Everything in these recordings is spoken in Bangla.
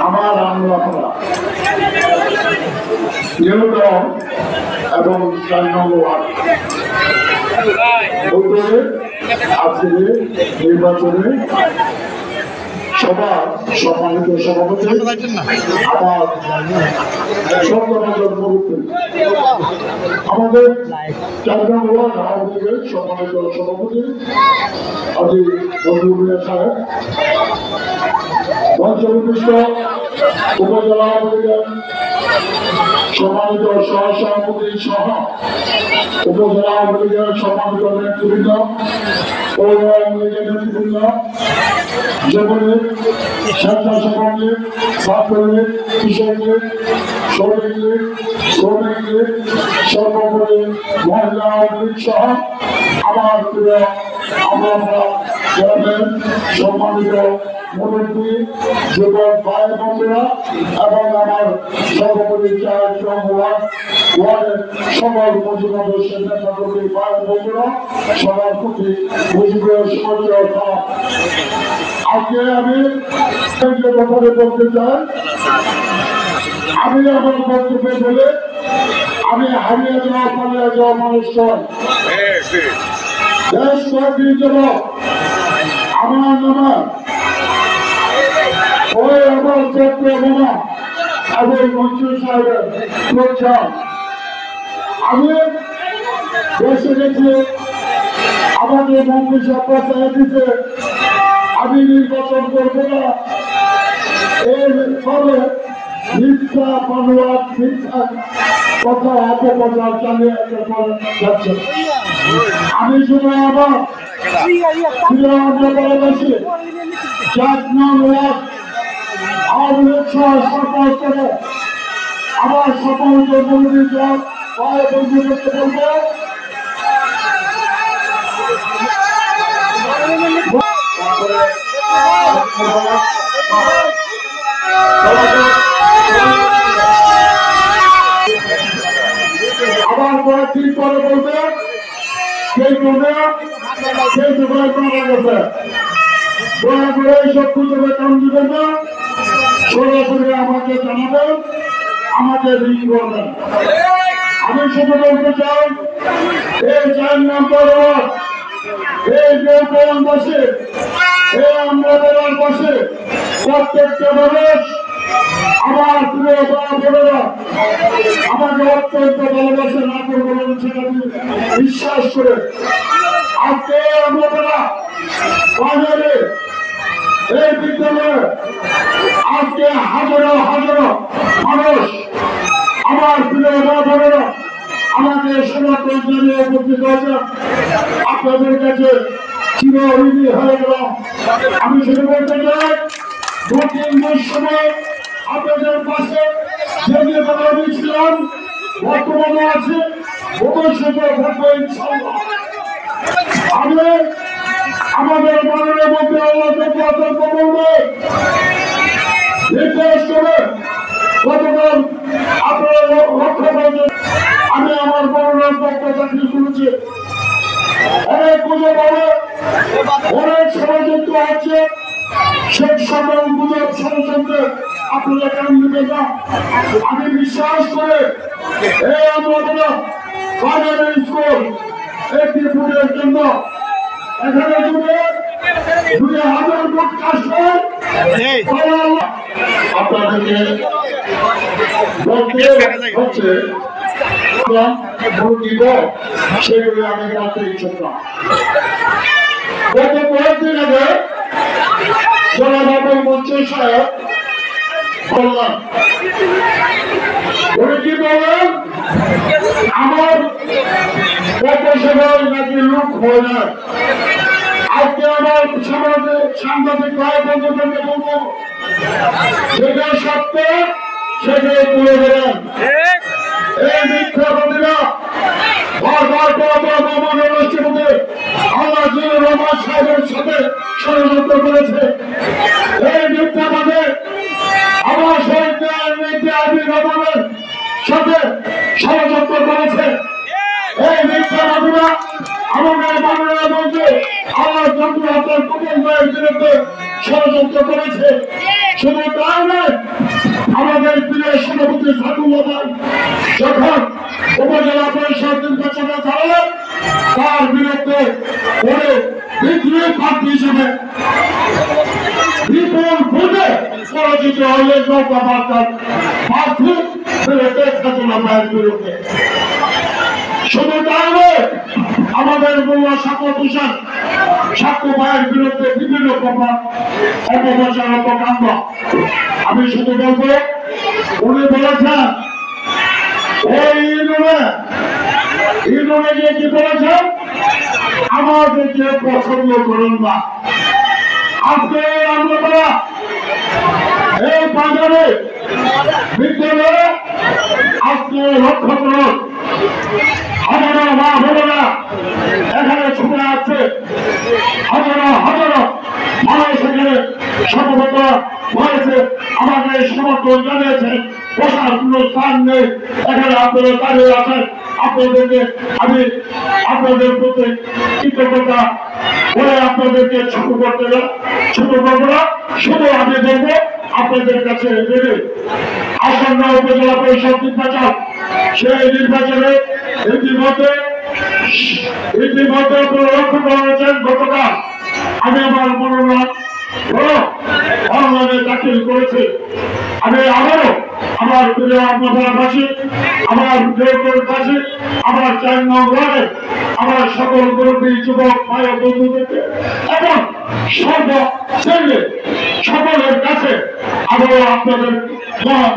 আমার আমলাপড়া নিউটন এবং 4 নম্বর ওয়ার্ড উত্তরে আজকে নির্বাচনে সবার সম্মানিত সভাপতি আমার আমাদের 4 নম্বর ওয়ার্ড আওয়ামী লীগের সম্মানিত সভাপতি আজি মঞ্জুর মিয়া সাহেব, মঞ্চবিষ্ট উপজেলা আওয়ামী লীগের সম্মানিত সহসভাপতি সহ উপজেলা আওয়ামী লীগের সম্মানিত নেতৃবৃন্দ, পৌর আওয়ামী লীগের নেতৃবৃন্দ, যুবলীগ, স্বেচ্ছাসেবক লীগ, ছাত্রলীগ, কৃষক লীগ, শ্রমিক লীগ, শ্রমিক লীগ, সর্বোপরি মহিলা আওয়ামী লীগ সহ আমার প্রিয় আমরা গ্রামের সম্মানিত মুরব্বী, যুবক ভাই বন্ধুরা এবং আমার সর্বোপরি 4 নম্বর ওয়ার্ডের সকল মুজিবাদর্শের নেতাকর্মী ভাই বন্ধুরা, সবার প্রতি মুজিবের শুভেচ্ছা। আজকে আমি ব্যাপারে বলতে চাই, আমি আমার বক্তব্যে বলে আমি হারিয়ে যাওয়া পালিয়ে যাওয়া মানুষ নয়, দেশ কয়েকদিন যাব আমার নামা ওই আমার চক্র বোমা এবং মঞ্জুর সাহেবের প্রচার আমি দেশে গেছি। আমাকে মন্ত্রী সভা চাই দিতে আমি নির্বাচন করবো না, এর ফলে মিথ্যা বানোয়াট মিথ্যা কথা অপপ্রচার চালিয়ে যাচ্ছে। আমি শুধু আমার বাংলাদেশে 4 নম্বর ওয়ার্ড আওয়ামী লীগ সহ সকল স্তরে আমার সকল জনগণের ভাই বন্ধুদেরকে বলবো, আবার কয়েকদিন পরে বলবে সেই মনে সেই যুগায় মারা গেছে, দয়া করে এইসব খুঁজে কাম দিবেন না, সরাসরি আমাকে জানাবেন, আমাকে রিং করবেন। আমি শুধু বলতে চাই, এই 4 নম্বর ওয়ার্ড, এই দেওপান বসে, এই আমরাদের বসে প্রত্যেকটা মানুষ আমার প্রিয় বোনেরা আমাকে অত্যন্ত ভালোবাসে, না করবেন সেটা বিশ্বাস করে আজকে আমরা বাজারে এই বিদ্যালয়ে আজকে হাজারো হাজারো মানুষ আমার প্রিয় বোনেরা আমাকে সমর্থন জানিয়ে উপস্থিত হয়েছেন। আপনাদের কাছে চিরঋণী হয়ে গেলাম। আমি শুধু বলতে চাই, 2-3 মাস সময় আপনাদের পাশে যে আমি ছিলাম, বর্তমানে আছে, ভবিষ্যতে থাকবে ইনশাআল্লাহ। আমি আমাদের মনের মধ্যে আল্লাহকে প্রার্থনা করবো, নির্দেশ করে গতকাল আপনারা লক্ষ্য করেছেন আমি আমার মনের পক্ষে চাকরি করেছি, অনেক গুজব হবে, অনেক ষড়যন্ত্র হচ্ছে, সেই সকল গুজব ষড়যন্ত্রে আপনারা কেন দিবেন না। আমি বিশ্বাস করে এই আমরা বাজারের স্কুল একটি ফুটের জন্য এখানে জুড়ে 2000 ভোট আসবে, আপনাদেরকে হচ্ছে ভোট দিব, সেগুলো আমি বলতে ইচ্ছুক না। গত কয়েকদিন আগে জনাব মঞ্জুর সাহেব বললাম, উনি কি বললেন, আমার কত সময় নাকি লোক হয় না। আজকে আমার সাংবাদিক ভাই বন্ধুদেরকে বলবো, যেটা সত্য সেটাই তুলে দেবেন। এই মিথ্যাবাদীরা বারবার আল্লাহ রহমান সাহেবের সাথে ষড়যন্ত্র করেছে। এই মিথ্যাবাদে আমার শহীদ রহমানের সাথে ষড়যন্ত্র করেছে। এই মিথ্যাবাদীরা আমাদের বাংলাদেশে আল্লাহ চন্দ্র হত্যার কুটুম্বের বিরুদ্ধে ষড়যন্ত্র করেছে। শুধু তাই নয়, সভাপতি সাদুল্লাহ যখন উপজেলা পরিষদ নির্বাচনে দাঁড়ালেন তার বিরুদ্ধে পরে বিদ্রোহী প্রার্থী হিসেবে বিপুল ভোটে পরাজিত হলেন নৌকা বার্তার প্রার্থী সাদুল্লাহ ভাইয়ের বিরুদ্ধে। শুধু তাই নয়, আমাদের মোল্লা সাকত হোসেন সাক্ষ্য ভাইয়ের বিরুদ্ধে বিভিন্ন অপপ্রচার অপকাণ্ড। আমি শুধু বলবো, উনি বলেছেন এই ইউনিয়নে গিয়ে কি বলেছেন, আমাদেরকে পছন্দ করুন না। আজকে আমরা এই বাজারে বিদ্যালয়ে আজকে লক্ষ্য করুন, হাজারো মা বোনেরা এখানে ছুটে আছে, হাজারো হাজারো মানুষ এখানে সমবেত হয়েছে, আমাদের সমর্থন জানিয়েছে। বসার কোনো স্থান নেই, এখানে আপনারা দাঁড়িয়ে আছেন। আপনাদেরকে আমি আপনাদের প্রতি কৃতজ্ঞতা বলে আপনাদেরকে ছোট করবো না, শুধু আমি বলবো আপনাদের কাছে আসন্ন উপজেলা পরিষদ নির্বাচন, সেই নির্বাচনে ইতিমধ্যে লক্ষ্য করেছেন গতকাল আমি আমার মনোনয়ন অনলাইনে দাখিল করেছি। আমি আবারও আমার প্রিয় আপনাবাসী, আমার প্রিয়বাসী, আমার 4 নং ওয়ার্ডে আমার সকল মুরব্বী যুবক ভাই বন্ধুদেরকে এবং সর্বশ্রেণীর সকলের কাছে আবারও আপনাদের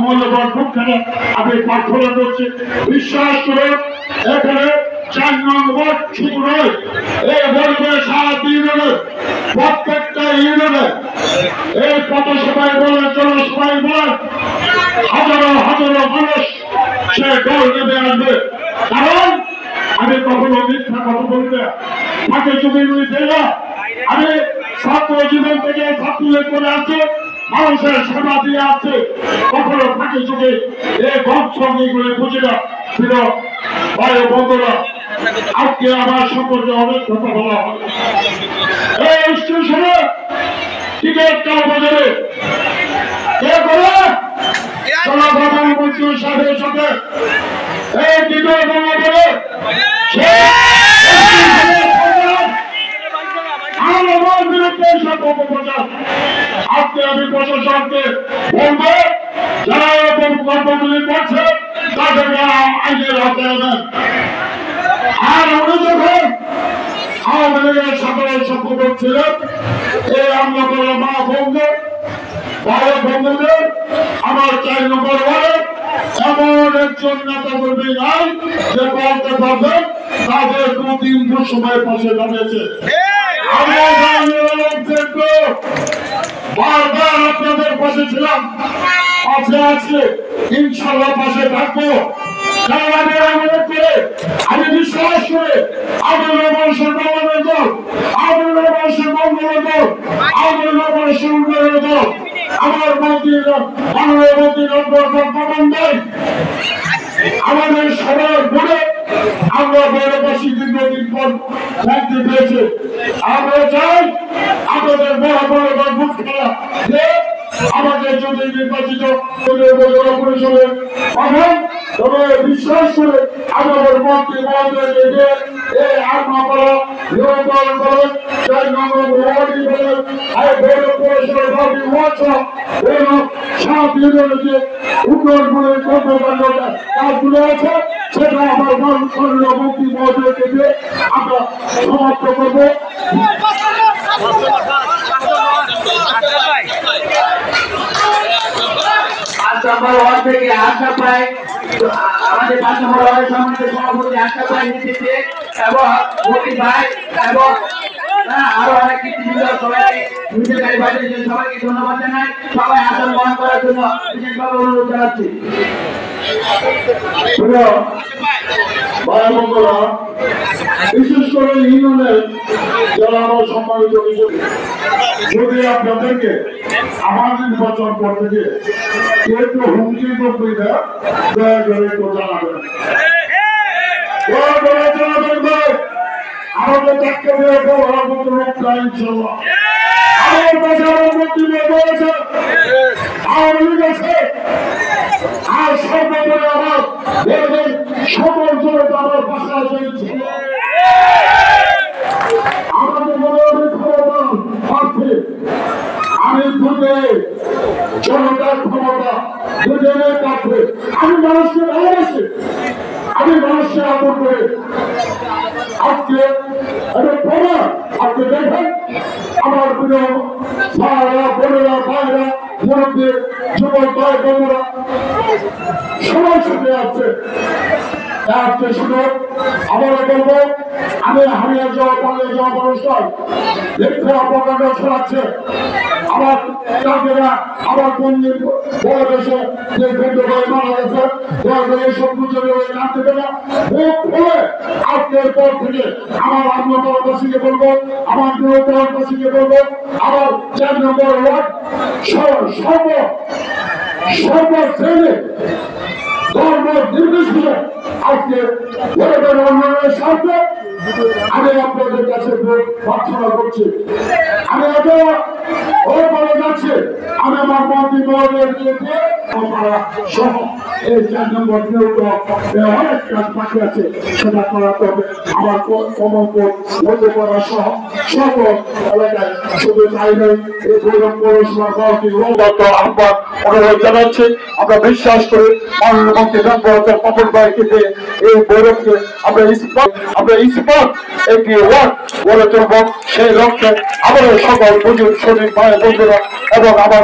মূল্যবান ভূমিকাকে আমি প্রার্থনা করছি। বিশ্বাস করে এখানে 4 নং ওয়ার্ড শুধু নয়, এই বলবে সারা ইউনিয়নের প্রত্যেকটা ইউনিয়নে এই পথসভায় বলেন, জনসভায় বলেন, হাজারো হাজারো মানুষ সে দল নেমে আসবে। কারণ আমি কখনো মিথ্যা কথা বলি না, তাকে চুপি দিই না। আমি ছাত্র জীবন থেকে ছাত্রলীগ করে আসছে, মানুষের সেবা দিয়ে আসছে, কখনো ফাঁকি চুপি এই গল্পগুলি বুঝি না। প্রিয় ভাই বন্ধুরা, আজকে আমার সম্পর্কে অনেক কথা বলা হয়। এই স্টেশনে টিকিট কাল বাজারে কে করে প্রধানমন্ত্রী সাহেবের সাথে এই টিকিট বাংলা বলে আমার বিরুদ্ধে সব অপপ্রচার। আজকে আমি প্রশাসনকে বলবো, যারা এরকম গল্পগুলি করছে তাদেরকে আইনের হাতে আনেন। আর উনি যখন আওয়ামী লীগের সাধারণ সম্পাদক ছিলেন, এই আমরা বলে মা বন্ধু ভাই বন্ধুদের আমার 4 নম্বর ওয়ার্ডে এমন একজন নেতা কর্মী নাই যে বলতে পারবেন তাদের 2-3 সময় পাশে দাঁড়িয়েছে। বারবার আপনাদের পাশে ছিলাম, পাশে আছে, ইনশাল্লাহ পাশে থাকবো। আমি বিশ্বাস করে আমাদের মানুষের মঙ্গলের দল, আমাদের মানুষের মঙ্গলের দল, আমাদের মানুষের উন্নয়নের দল, আমার মন্ত্রী মাননীয় মন্ত্রী আমাদের সবার বলে আমরা বড়বাসী দীর্ঘদিন পর মুক্তি পেয়েছে। আমরা চাই আমাদের মহাবড় ভোট খেলা আমাদের যদি নির্বাচিত পরিষদে পাবেন, তবে বিশ্বাস করে আমাদের মন্ত্রী মহোদয়কে এই আত্মা করা নিয়ন্ত্রণ করেন, 4 নম্বর ওয়ার্ডই বলেন, পরিষদের ভাবি ওয়াচা সাত ইউনিয়নে যে উন্নয়নগুলির কর্মকাণ্ড কাজগুলো আছে সেটা আমার মাননীয় মন্ত্রী মহোদয়কে দিয়ে আমরা সমাপ্ত করবো। থেকে আশা পায় আমাদের 5 নম্বর ওয়ার্ডের সম্মানিত সভাপতি আশা পায় নেতৃত্বে এবং মন্ত্রী ভাই এবং আরো অনেক কিছু সবাইকে সবাইকে ধন্যবাদ জানাই। সবাই আসন গ্রহণ করার জন্য বিশেষভাবে অনুরোধ জানাচ্ছি। বিশেষ করে ইউনিয়নের যারা আমার সম্মানিত যদি আপনাদেরকে আমার নির্বাচন করতে গিয়ে একটু হুমকি করবে দয়া করে একটু জানাবেন, আমাদের দেখতে দিয়ে ইনশাল্লাহ আমার কাছে আমার মন্ত্রী বলেছে আওয়ামী লীগ আছে আর সর্বোপরি আমার বলবেন সকল জনতা আমার বাসায় চলছে আমাদের মনে ক্ষমতা অর্থে আমি দুটো জনতার ক্ষমতা দুজনের পক্ষে আমি মানুষকে ভালোবাসি আমি মানুষকে আপন করে আজকে প্রমাণ আজকে দেখেন আমার প্রিয় ভাইরা বোনেরা ভাইরা মুরব্বী যুবক ভাই বোনেরা সবার সাথে আছে আজকে শুনে আবারও বলবো আমি হারিয়ে যাওয়া পালিয়ে যাওয়া মানুষ নয় দেখতে অপকাণ্ড ছড়াচ্ছে আমার কাকেরা আমার বন্ধুর বয়সে যে বন্ধু ভাই মারা গেছে এইসব দুজনে জানতে পেরে মুখ খুলে আজকের পর থেকে আমার আত্মবাসীকে বলবো আমার দূরবাসীকে বলবো আমার 4 নম্বর ওয়ার্ড সর্বশ্রেণী ধর্ম নির্বিশেষে আজকে উন্নয়নের স্বার্থে আমি আপনাদের কাছে প্রার্থনা করছি আমি এত বলে যাচ্ছি আমি আমার মন্ত্রী মহোদয়ের বিরুদ্ধে সহ এই 4 নম্বর অনেক কাজ বাকি আছে সেটা করাতে হবে আমার কমলপুর মধ্যপাড়া সহ সকল এলাকায় শুধু তাই নয় এই গৌরব পৌরসভা আহ্বান অনুরোধ জানাচ্ছি আমরা বিশ্বাস করি মাননীয় মন্ত্রী পবন ভাইকে এই গৌরবকে আমরা ইস্পাত একটি ওয়ার্ড গড়ে তুলব সেই লক্ষ্যে আমাদের সকল বুঝুন শরীর ভাই বন্ধুরা এবং আমার